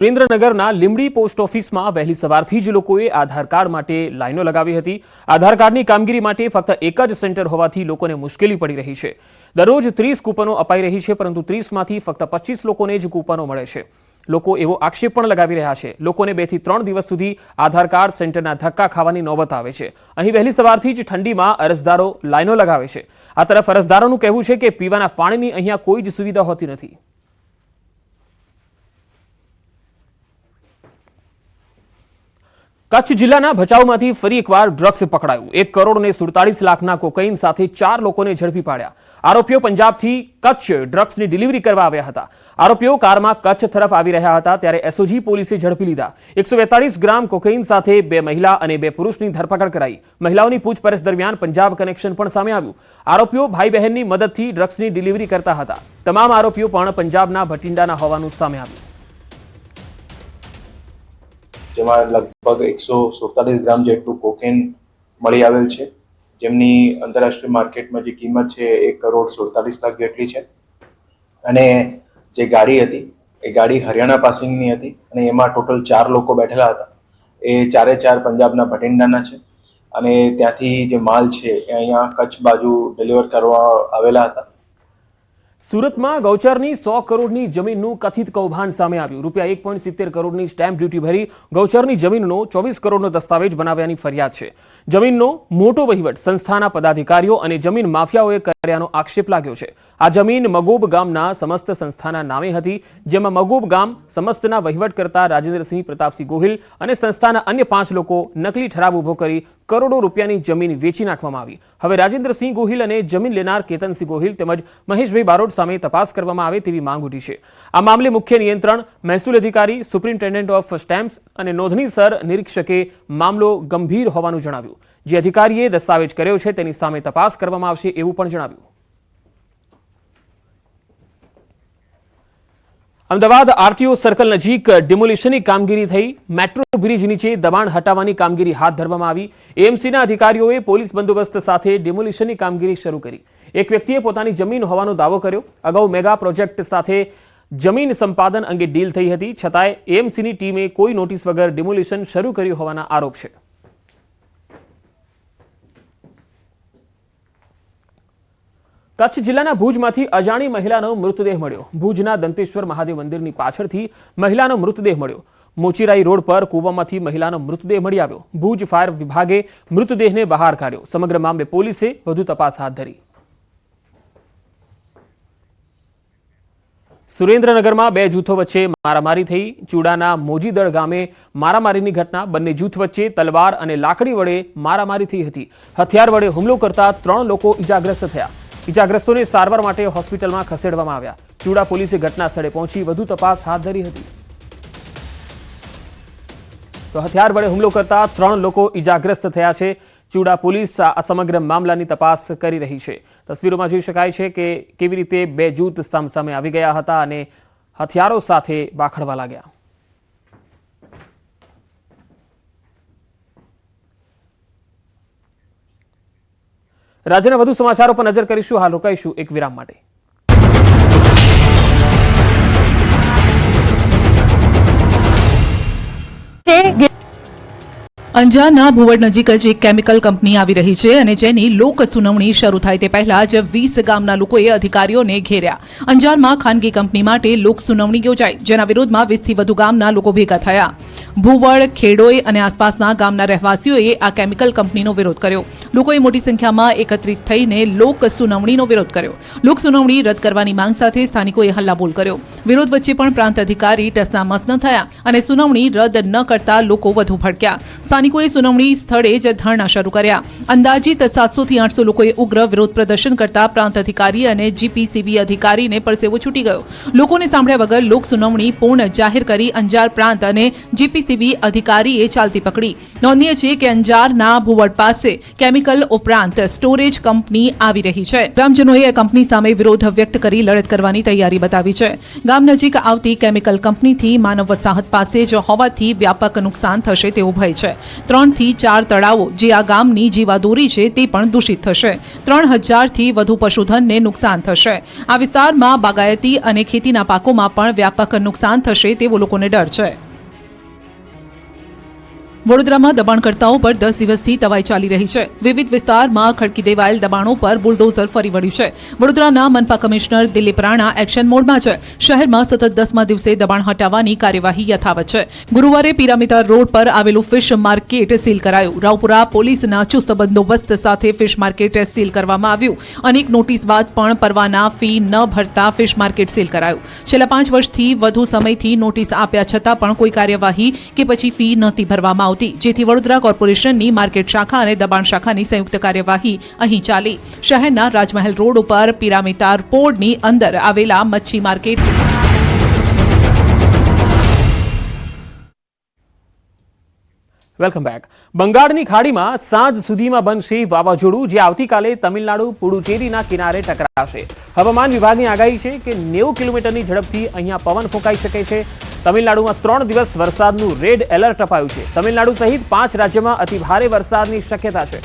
સુરેન્દ્રનગરના લીંબડી પોસ્ટ ઓફિસમાં વહેલી સવારથી જ લોકોએ આધાર કાર્ડ માટે લાઈનો લગાવી હતી। આધાર કાર્ડની કામગીરી માટે ફક્ત એક જ સેન્ટર હોવાથી લોકોને મુશ્કેલી પડી રહી છે। દરરોજ 30 કૂપનો અપાઈ રહી છે, પરંતુ 30માંથી ફક્ત 25 લોકોને જ કૂપનો મળે છે। લોકો એવો આક્ષેપ પણ લગાવી રહ્યા છે। લોકોને 2 થી 3 દિવસ સુધી આધાર કાર્ડ સેન્ટરના ધક્કા ખાવાની નોબત આવે છે। અહીં વહેલી સવારથી જ ઠંડીમાં અરજદારો લાઈનો લગાવે છે। આ તરફ અરજદારોનું કહેવું છે કે પીવાના પાણીની અહીંયા કોઈ જ સુવિધા હોતી નથી। કચ્છ જિલ્લાના ભચાઉમાંથી ફરી એકવાર ડ્રગ્સ પકડાયું। 1 કરોડ અને 47 લાખના કોકાઈન સાથે 4 લોકોને ઝડપી પાડ્યા। આરોપીઓ પંજાબથી કચ્છ ડ્રગ્સની ડિલિવરી કરવા આવ્યા હતા। આરોપીઓ કારમાં કચ્છ તરફ આવી રહ્યા હતા ત્યારે એસઓજી પોલીસે ઝડપી લીધા। 142 ગ્રામ કોકાઈન સાથે 2 મહિલા અને 2 પુરુષની ધરપકડ કરાઈ। મહિલાઓની પૂછપરછ દરમિયાન પંજાબ કનેક્શન પણ સામે આવ્યું। આરોપીઓ ભાઈ બહેનની મદદથી ડ્રગ્સની ડિલિવરી કરતા હતા। તમામ આરોપીઓ પણ પંજાબના ભટિંડાના હોવાનું સામે આવ્યું। જેમાં લગભગ 147 ગ્રામ જેટલું કોકેન મળી આવેલ છે, જેમની આંતરરાષ્ટ્રીય માર્કેટમાં જે કિંમત છે 1 કરોડ 47 લાખ જેટલી છે। અને જે ગાડી હતી એ ગાડી હરિયાણા પાસિંગની હતી અને એમાં ટોટલ 4 લોકો બેઠેલા હતા। એ 4 પંજાબના ભટિંડાના છે અને ત્યાંથી જે માલ છે એ અહીંયા કચ્છ બાજુ ડિલિવર કરવા આવેલા હતા। સુરતમાં ગૌચરની 100 કરોડની જમીનનું કથિત કૌભાંડ સામે આવ્યું। રૂપિયા 1.70 કરોડની સ્ટેમ્પ ડ્યુટી ભરી ગૌચરની જમીનનો 24 કરોડનો દસ્તાવેજ બનાવ્યાની ફરિયાદ છે। જમીનનો મોટો વહીવટ સંસ્થાના પદાધિકારીઓ અને જમીન માફિયાઓએ કર્યાનો આક્ષેપ લાગ્યો છે। આ જમીન મગોબ ગામના સમસ્ત સંસ્થાના નામે હતી, જેમાં મગોબ ગામ સમસ્તના વહીવટ કરતા રાજેન્દ્રસિંહ પ્રતાપસિંહ ગોહિલ અને સંસ્થાના અન્ય 5 લોકો નકલી ઠરાવ ઉભો કરી કરોડો રૂપિયાની જમીન વેચી નાખવામાં આવી। હવે રાજેન્દ્રસિંહ ગોહિલ અને જમીન લેનાર કેતનસિંહ ગોહિલ તેમજ મહેશભાઈ બારોટ સામે તપાસ કરવામાં આવે તેવી માંગ ઉઠી છે। આ મામલે મુખ્ય નિયંત્રણ મહેસૂલ અધિકારી, સુપ્રિન્ટેન્ડન્ટ ઓફ સ્ટેમ્પ્સ અને નોંધણી સર નિરીક્ષકે મામલો ગંભીર હોવાનું જણાવ્યું। જે અધિકારીએ દસ્તાવેજ કર્યો છે તેની સામે તપાસ કરવામાં આવશે એવું પણ જણાવ્યું। અમદાવાદ આરટીઓ સર્કલ નજીક ડિમોલિશનની કામગીરી થઈ। મેટ્રો બ્રિજ નીચે દબાણ હટાવવાની કામગીરી હાથ ધરવામાં આવી। એએમસીના અધિકારીઓએ પોલીસ બંદોબસ્ત સાથે ડિમોલિશનની કામગીરી શરૂ કરી। એક વ્યક્તિએ પોતાની જમીન હોવાનો દાવો કર્યો। અગાઉ મેગા પ્રોજેક્ટ સાથે જમીન સંપાદન અંગે ડીલ થઈ હતી, છતાંય એએમસીની ટીમે કોઈ નોટિસ વગર ડિમોલિશન શરૂ કર્યું હોવાના આરોપ છે। કચ્છ જિલ્લાના ભુજમાંથી અજાણી મહિલાનો મૃતદેહ મળ્યો। ભુજના દંતેશ્વર મહાદેવ મંદિરની પાછળથી મહિલાનો મૃતદેહ મળ્યો। મોચીરાઈ રોડ પર કૂવામાં મહિલાનો મૃતદેહ મળી આવ્યો। ભુજ ફાયર વિભાગે મૃતદેહને બહાર કાઢ્યો। સમગ્ર મામલે પોલીસે વધુ તપાસ હાથ ધરી। સુરેન્દ્રનગરમાં 2 જૂથો વચ્ચે મારામારી થઈ। ચૂડાના મોજીદળ ગામે મારામારીની ઘટના। બંને જૂથ વચ્ચે તલવાર અને લાકડી વડે મારામારી થઈ હતી। હથિયાર વડે હુમલો કરતા 3 લોકો ઇજાગ્રસ્ત થયા। ઇજાગ્રસ્તોને સારવાર માટે હોસ્પિટલમાં ખસેડવામાં આવ્યા। ચૂડા પોલીસે ઘટના સ્થળે પહોંચી વધુ તપાસ હાથ ધરી હતી। તો હથિયાર વડે હુમલો કરતા 3 લોકો ઇજાગ્રસ્ત થયા છે। ચૂડા પોલીસ આ સમગ્ર મામલાની તપાસ કરી રહી છે। તસવીરોમાં જોઈ શકાય છે કે કેવી રીતે 2 જૂથ સામસામે આવી ગયા હતા અને હથિયારો સાથે વાખડવા લાગ્યા। રાજ્યના વધુ સમાચારો પર નજર કરીશું। હાલ રોકાઈશું એક વિરામ માટે। અંજારના ભુવડ નજીક જ એક કેમિકલ કંપની આવી રહી છે અને જેની લોક સુનાવણી શરૂ થાય તે પહેલા જ 20 ગામના લોકોએ અધિકારીઓને ઘેર્યા। અંજારમાં ખાનગી કંપની માટે લોક સુનાવણી યોજાઈ, જેના વિરોધમાં 20 થી વધુ ગામના લોકો ભેગા થયા। ભુવડ, ખેડોઈ અને આસપાસના ગામના રહેવાસીઓએ આ કેમિકલ કંપનીનો વિરોધ કર્યો। લોકોએ મોટી સંખ્યામાં એકત્રિત થઈને લોક સુનાવણીનો વિરોધ કર્યો। લોક સુનાવણી રદ કરવાની માંગ સાથે સ્થાનિકોએ હલ્લાબોલ કર્યો। વિરોધ વચ્ચે પણ પ્રાંત અધિકારી ટસનામસ ન થયા અને સુનાવણી રદ ન કરતા લોકો વધુ ભડક્યા। સ્થાનિકોએ સુનાવણી સ્થળે જ ધરણા શરૂ કર્યા। અંદાજિત 700 થી 800 લોકોએ ઉગ્ર વિરોધ પ્રદર્શન કરતા પ્રાંત અધિકારી અને જીપીસીબી અધિકારીને પરસેવો છૂટી ગયો। લોકોને સાંભળ્યા વગર લોક સુનાવણી પૂર્ણ જાહેર કરી અંજાર પ્રાંત અને જીપીસીબી સીસીટીવી અધિકારીએ ચાલતી પકડી. નોંધનીય છે કે અંજારના ભુવડ પાસે કેમિકલ ઉપરાંત સ્ટોરેજ કંપની આવી રહી છે. ગ્રામજનોએ આ કંપની સામે વિરોધ વ્યક્ત કરી લડત કરવાની તૈયારી બતાવી છે. ગામ નજીક આવતી કેમિકલ કંપનીથી માનવ વસાહત પાસે જ હોવાથી વ્યાપક નુકસાન થશે તેવો ભય છે. 3 થી 4 તળાવો જે આ ગામની જીવાદોરી છે તે પણ દૂષિત થશે. 3000 થી વધુ પશુધનને નુકસાન થશે. આ વિસ્તારમાં બાગાયતી અને ખેતીના પાકોમાં પણ વ્યાપક નુકસાન થશે તેવો લોકોને ડર છે. વડોદરામાં દબાણકર્તાઓ પર 10 દિવસથી તવાઈ ચાલી રહી છે. વિવિધ વિસ્તારમાં ખડકી દેવાયેલ દબાણો પર બુલડોઝર ફરી વળ્યું છે. વડોદરાના મનપા કમિશનર દિલીપ રાણા એક્શન મોડમાં છે. શહેરમાં સતત 10મા દિવસે દબાણ હટાવવાની કાર્યવાહી યથાવત છે. ગુરુવારે પિરામિતા રોડ પર આવેલું ફિશ માર્કેટ સીલ કરાયું. રાવપુરા પોલીસના ચુસ્ત બંદોબસ્ત સાથે ફિશ માર્કેટ સીલ કરવામાં આવ્યું. અનેક નોટિસ બાદ પણ પરવાના ફી ન ભરતા ફિશ માર્કેટ સીલ કરાયું. છેલ્લા 5 વર્ષથી વધુ સમયથી નોટિસ આપ્યા છતાં પણ કોઈ કાર્યવાહી કે પછી ફી નહોતી ભરવામાં આવતી, જેથી વડોદરા કોર્પોરેશનની માર્કેટ શાખા અને દબાણ શાખાની સંયુક્ત કાર્યવાહી અહીં ચાલી. શહેરના રાજમહેલ રોડ ઉપર પિરામિતા પોળની અંદર આવેલા મચ્છી માર્કેટ વેલકમ બેક. બંગાળની ખાડીમાં સાંજ સુધીમાં બનશે વાવાઝોડું, જે આવતીકાલે તમિલનાડુ પુડુચેરીના કિનારે ટકરાશે. હવામાન વિભાગની આગાહી છે કે 90 કિલોમીટરની ઝડપથી અહીંયા પવન ફૂંકાઈ શકે છે. તમિલનાડુમાં 3 દિવસ વરસાદનું રેડ એલર્ટ અપાયું છે. તમિલનાડુ સહિત 5 રાજ્યોમાં અતિભારે વરસાદની શક્યતા છે.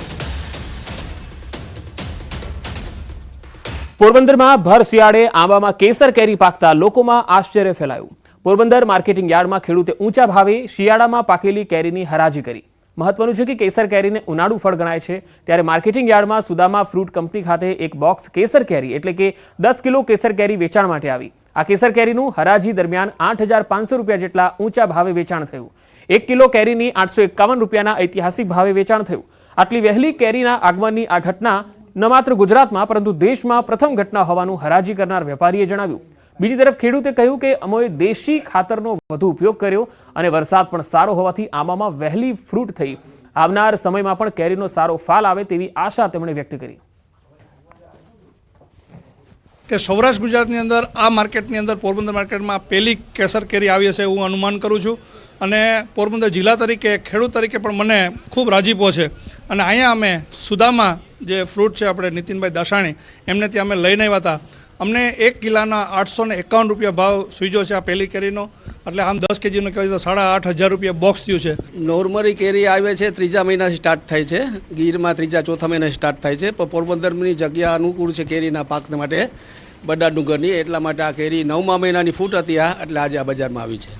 પોરબંદરમાં ભર શિયાળે આંબામાં કેસર કેરી પાકતા લોકોમાં આશ્ચર્ય ફેલાયું. પોરબંદર માર્કેટિંગ યાર્ડમાં ખેડૂતે ઊંચા ભાવે શિયાળામાં પાકેલી કેરીની હરાજી કરી. મહત્વનું છે કે કેસર કેરીને ઉનાળુ ફળ ગણાય છે, ત્યારે માર્કેટિંગ યાર્ડમાં સુદામા ફ્રૂટ કંપની ખાતે એક બોક્સ કેસર કેરી એટલે કે 10 કિલો કેસર કેરી વેચાણ માટે આવી. આ કેસર કેરીનું હરાજી દરમિયાન 8,500 રૂપિયા જેટલા ઊંચા ભાવે વેચાણ થયું. 1 કિલો કેરીની 851 રૂપિયાના ઐતિહાસિક ભાવે વેચાણ થયું. આટલી વહેલી કેરીના આગમનની આ ઘટના ન માત્ર ગુજરાતમાં પરંતુ દેશમાં પ્રથમ ઘટના હોવાનું હરાજી કરનાર વેપારીએ જણાવ્યું. બીજી તરફ ખેડૂતે કહ્યું કે અમોએ દેશી ખાતરનો વધુ ઉપયોગ કર્યો અને વરસાદ પણ સારો હોવાથી આંબામાં વહેલી ફ્રૂટ થઈ. આવનાર સમયમાં પણ કેરીનો સારો ફાલ આવે તેવી આશા તેમણે વ્યક્ત કરી. કે સૌરાષ્ટ્ર ગુજરાતની અંદર આ માર્કેટની અંદર પોરબંદર માર્કેટમાં પહેલી કેસર કેરી આવી હશે એવું અનુમાન કરું છું. અને પોરબંદર જિલ્લા તરીકે ખેડૂત તરીકે પણ મને ખૂબ રાજીપો છે. અને અહીંયા અમે સુદામા જે ફ્રૂટ છે આપણે નીતિનભાઈ દાસાણી એમને ત્યાં અમે લઈને આવ્યા હતા. અમને 1 કિલોના 851 રૂપિયા ભાવ સૂજ્યો છે આ પહેલી કેરીનો. એટલે આમ 10 કેજીનો કહેવાય તો 8,500 રૂપિયા બોક્સ થયું છે. નોર્મલી કેરી આવે છે 3જા મહિનાથી સ્ટાર્ટ થાય છે. ગીરમાં 3જા 4થા મહિના સ્ટાર્ટ થાય છે. પણ પોરબંદરની જગ્યા અનુકૂળ છે કેરીના પાક માટે બડા ડુંગરની, એટલા માટે આ કેરી 9મા મહિનાની ફૂટ હતી એટલે આજે આ બજારમાં આવી છે.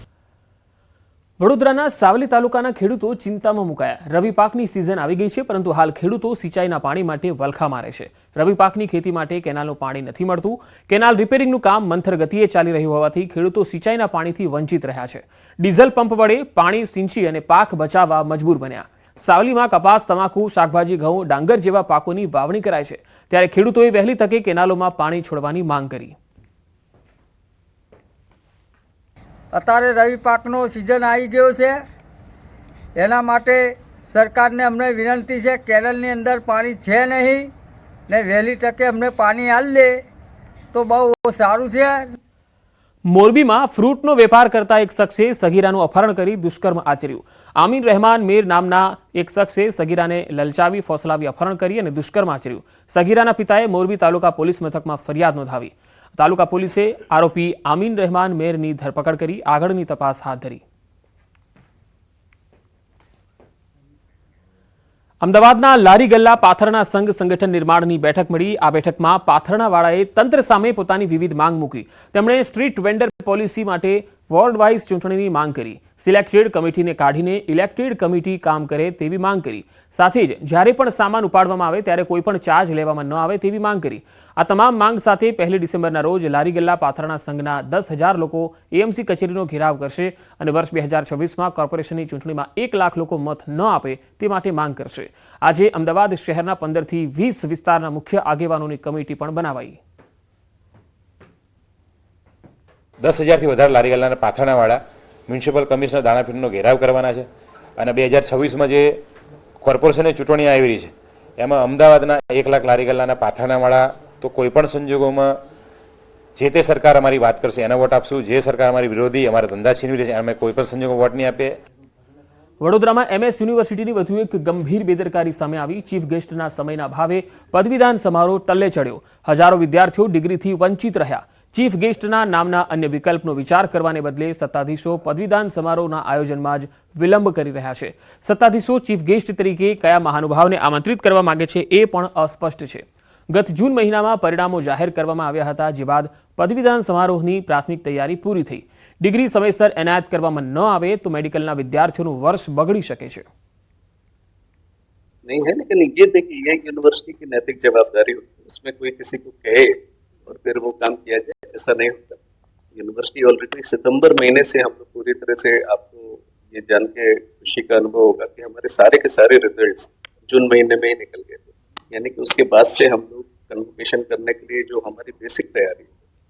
વડોદરાના સાવલી તાલુકાના ખેડૂતો ચિંતામાં મુકાયા. રવિ પાકની સિઝન આવી ગઈ છે, પરંતુ હાલ ખેડૂતો સિંચાઈના પાણી માટે વલખા મારે છે. રવિ પાકની ખેતી માટે કેનાલનું પાણી નથી મળતું. કેનાલ રિપેરિંગનું કામ મંથર ગતિએ ચાલી રહ્યું હોવાથી ખેડૂતો સિંચાઈના પાણીથી વંચિત રહ્યા છે. ડીઝલ પંપ વડે પાણી સિંચી અને પાક બચાવવા મજબૂર બન્યા. સાવલીમાં કપાસ, તમાકુ, શાકભાજી, ઘઉં, ડાંગર જેવા પાકોની વાવણી કરાય છે, ત્યારે ખેડૂતોએ વહેલી તકે કેનાલોમાં પાણી છોડવાની માંગ કરી. અત્યારે રવિ પાકનો સિઝન આવી ગયો છે, એના માટે સરકારને અમને વિનંતી છે, કેનલની અંદર પાણી છે નહીં ને વહેલી તકે અમને પાણી આલી લે તો બહુ સારું છે. મોરબીમાં ફ્રૂટનો વેપાર કરતા એક શખ્સે સગીરાનું અપહરણ કરી દુષ્કર્મ આચર્યું. આમીન રહેમાન મેર નામના એક શખ્સે સગીરાને લલચાવી ફોસલાવી અપહરણ કરી અને દુષ્કર્મ આચર્યું. સગીરાના પિતાએ મોરબી તાલુકા પોલીસ મથકમાં ફરિયાદ નોંધાવી. તાલુકા પોલીસે આરોપી આમીન રહેમાન મેરની ધરપકડ કરી આગળની તપાસ હાથ ધરી. અમદાવાદના લારી ગલ્લા પાથરણા સંઘ સંગઠન નિર્માણની બેઠક મળી. આ બેઠકમાં પાથરણાવાળાએ તંત્ર સામે પોતાની વિવિધ માંગ મૂકી. તેમણે સ્ટ્રીટ વેન્ડર પોલિસી માટે વોર્ડ વાઇઝ ચૂંટણીની માંગ કરી. સિલેક્ટેડ કમિટીને કાઢીને ઇલેક્ટેડ કમિટી કામ કરે તેવી માંગ કરી. સાથે જ જ્યારે પણ સામાન ઉપાડવામાં આવે ત્યારે કોઈ પણ ચાર્જ લેવામાં ન આવે તેવી માંગ કરી. આ તમામ માંગ સાથે 1 ડિસેમ્બરના રોજ લારી ગલ્લા પાથરણા સંઘના 10,000 લોકો એએમસી કચેરીનો ઘેરાવ કરશે અને વર્ષ 2026માં કોર્પોરેશનની ચૂંટણીમાં 1 લાખ લોકો મત ન આપે તે માટે માંગ કરશે. આજે અમદાવાદ શહેરના 15 થી 20 વિસ્તારના મુખ્ય આગેવાનોની કમિટી પણ બનાવાઈ. 10,000થી વધારે લારી ગલ્લાના પાથરણાવાળા મ્યુનિસિપલ કમિશનર દાણાપીઠનો ઘેરાવ કરવાના છે. અને 2026માં જે કોર્પોરેશનની ચૂંટણી આવી રહી છે એમાં અમદાવાદના 1 લાખ લારી ગલ્લાના પાથરણાવાળા તો કોઈ પણ સંજોગોમાં જે તે સરકાર અમારી વાત કરશે એને વોટ આપશું. જે સરકાર અમારી વિરોધી અમારા ધંધા છીનવી રહી છે અમે કોઈ પણ સંજોગોમાં વોટ નહીં આપીએ. વડોદરામાં MS યુનિવર્સિટીની વધુ એક ગંભીર બેદરકારી સામે આવી. ચીફ ગેસ્ટના સમયના ભાવે પદવીદાન સમારોહ ટલ્લે ચડ્યો. હજારો વિદ્યાર્થીઓ ડિગ્રીથી વંચિત રહ્યા. ચીફ ગેસ્ટના નામના અન્ય વિકલ્પનો વિચાર કરવાને બદલે સત્તાધીશો પદવીદાન સમારોહના આયોજનમાં જ વિલંબ કરી રહ્યા છે. સત્તાધીશો ચીફ ગેસ્ટ તરીકે કયા મહાનુભાવને આમંત્રિત કરવા માંગે છે એ પણ અસ્પષ્ટ છે. ગત જૂન મહિનામાં પરિણામો જાહેર કરવામાં આવ્યા હતા, જે બાદ પદવીદાન સમારોહની પ્રાથમિક તૈયારી પૂરી થઈ. ડિગ્રી સમયસર એનાયત કરવામાં ન આવે તો મેડિકલના વિદ્યાર્થીઓનું વર્ષ બગડી શકે છે. नहीं है, लेकिन ये देखिए ये यूनिवर्सिटी की नैतिक जवाबदारी होती है, उसमें कोई किसी को कहे और फिर वो काम किया जाए, ऐसा नहीं होता. यूनिवर्सिटी ऑलरेडी सितंबर महीने से हम लोग पूरी तरह से, आपको ये जान के खुशी का अनुभव होगा कि हमारे सारे रिजल्ट्स जून महीने में ही निकल गए थे. यानी कि उसके बाद से हम लोग कन्वोकेशन करने के लिए जो हमारी बेसिक तैयारी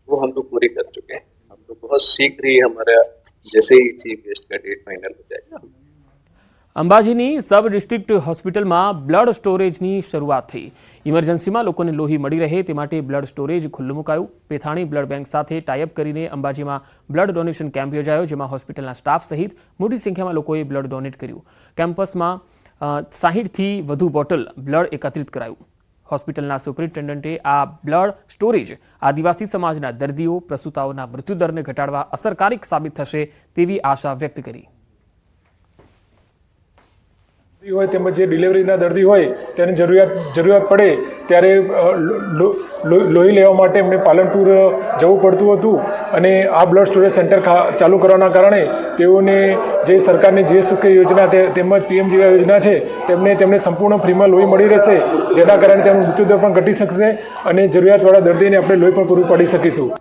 वो हम लोग पूरी कर चुके हैं. हम लोग बहुत शीघ्र ही हमारा जैसे ही चीफ गेस्ट का डेट फाइनल हो जाएगा. અંબાજીની સબ ડિસ્ટ્રિક્ટ હોસ્પિટલમાં બ્લડ સ્ટોરેજની શરૂઆત થઈ. ઇમરજન્સીમાં લોકોને લોહી મળી રહે તે માટે બ્લડ સ્ટોરેજ ખુલ્લું મુકાયું. પેથાણી બ્લડ બેંક સાથે ટાઈઅપ કરીને અંબાજીમાં બ્લડ ડોનેશન કેમ્પ યોજાયો, જેમાં હોસ્પિટલના સ્ટાફ સહિત મોટી સંખ્યામાં લોકોએ બ્લડ ડોનેટ કર્યું. કેમ્પસમાં 60થી વધુ બોટલ બ્લડ એકત્રિત કરાયું. હોસ્પિટલના સુપરિન્ટેન્ડન્ટે આ બ્લડ સ્ટોરેજ આદિવાસી સમાજના દર્દીઓ, પ્રસૂતાઓના મૃત્યુદરને ઘટાડવા અસરકારક સાબિત થશે તેવી આશા વ્યક્ત કરી. હોય તેમજ જે ડિલિવરીના દર્દી હોય તેને જરૂરિયાત પડે ત્યારે લોહી લેવા માટે એમને પાલનપુર જવું પડતું હતું, અને આ બ્લડ સ્ટોરેજ સેન્ટર ચાલુ કરવાના કારણે તેઓને જે સરકારની જે યોજના તેમજ PMJY યોજના છે તેમને સંપૂર્ણ ફ્રીમાં લોહી મળી રહેશે, જેના કારણે તેમનો મૃત્યુદર પણ ઘટી શકશે અને જરૂરિયાતવાળા દર્દીને આપણે લોહી પણ પૂરું પાડી શકીશું.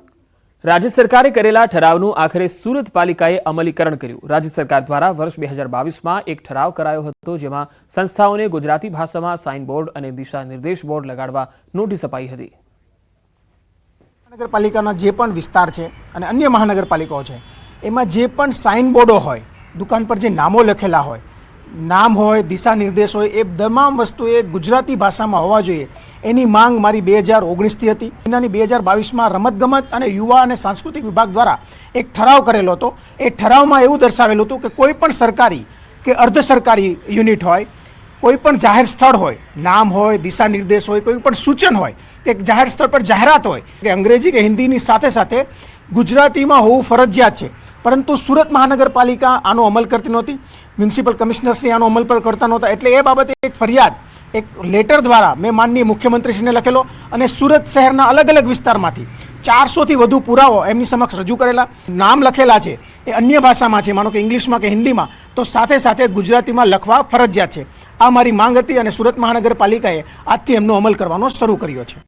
રાજ્ય સરકારે કરેલા ઠરાવનું આખરે સુરત પાલિકાએ અમલીકરણ કર્યું. રાજ્ય સરકાર દ્વારા વર્ષ 2022માં એક ઠરાવ કરાયો હતો, જેમાં સંસ્થાઓને ગુજરાતી ભાષામાં સાઇન બોર્ડ અને દિશા નિર્દેશ બોર્ડ લગાડવા નોટિસ અપાઈ હતી. મહાનગરપાલિકાના જે પણ વિસ્તાર છે અને અન્ય મહાનગરપાલિકાઓ છે એમાં જે પણ સાઇન બોર્ડો હોય, દુકાન પર જે નામો લખેલા હોય, નામ હોય, દિશા નિર્દેશ હોય, એ તમામ વસ્તુ એ ગુજરાતી ભાષામાં હોવા જોઈએ. એની માંગ મારી 2019થી હતી. મહિનાની 2022માં રમતગમત અને યુવા અને સાંસ્કૃતિક વિભાગ દ્વારા એક ઠરાવ કરેલો હતો. એ ઠરાવમાં એવું દર્શાવેલું હતું કે કોઈ પણ સરકારી કે અર્ધ સરકારી યુનિટ હોય, કોઈ પણ જાહેર સ્થળ હોય, નામ હોય, દિશા નિર્દેશ હોય, કોઈ પણ સૂચન હોય, એક જાહેર સ્થળ પર જાહેરાત હોય કે અંગ્રેજી કે હિન્દીની સાથે સાથે ગુજરાતીમાં હોવું ફરજિયાત છે. પરંતુ સુરત મહાનગરપાલિકા આનો અમલ કરતી નહોતી, મ્યુનિસિપલ કમિશનરશ્રી આનો અમલ પર કરતા નહોતા. એટલે એ બાબતે એક ફરિયાદ એક લેટર દ્વારા મેં માનનીય મુખ્યમંત્રીશ્રીને લખેલો અને સુરત શહેરના અલગ અલગ વિસ્તારમાંથી 400થી વધુ પુરાવો એમની સમક્ષ રજૂ કરેલા. નામ લખેલા છે એ અન્ય ભાષામાં છે, માનો કે ઇંગ્લિશમાં કે હિન્દીમાં, તો સાથે સાથે ગુજરાતીમાં લખવા ફરજિયાત છે. આ મારી માંગ હતી અને સુરત મહાનગરપાલિકાએ આજથી એમનો અમલ કરવાનો શરૂ કર્યો છે.